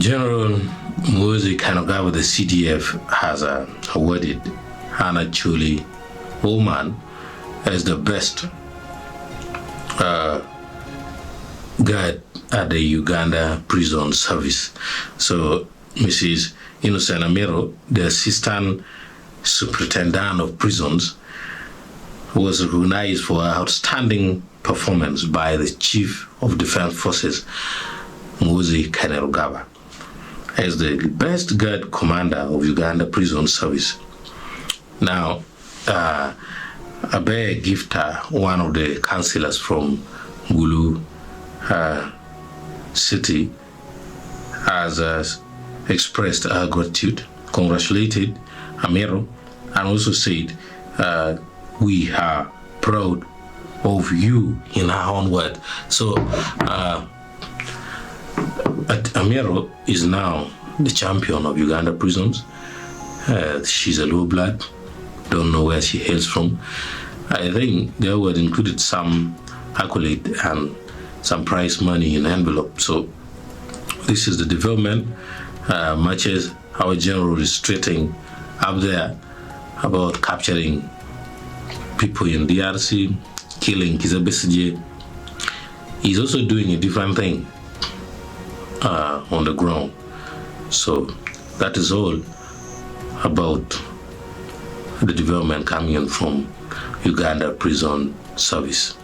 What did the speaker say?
General Muhoozi Kainerugaba, the CDF, has awarded an Acholi woman as the best guard at the Uganda prison service. So Mrs. Innocent Amito, the assistant superintendent of prisons, was recognized for her outstanding performance by the Chief of Defense Forces, Muhoozi Kainerugaba, as the best guard commander of Uganda prison service. Now, a bear gifter, one of the councillors from Gulu city, has expressed her gratitude, congratulated Amito, and also said, we are proud of you, in her own word. So Amito is now the champion of Uganda prisons. She's a low blood, don't know where she hails from. I think the award included some accolade and some prize money in envelope. So this is the development, much as our general is straighting up there about capturing people in DRC, killing Kizabesije. He's also doing a different thing on the ground. So that is all about the development coming in from Uganda prison service.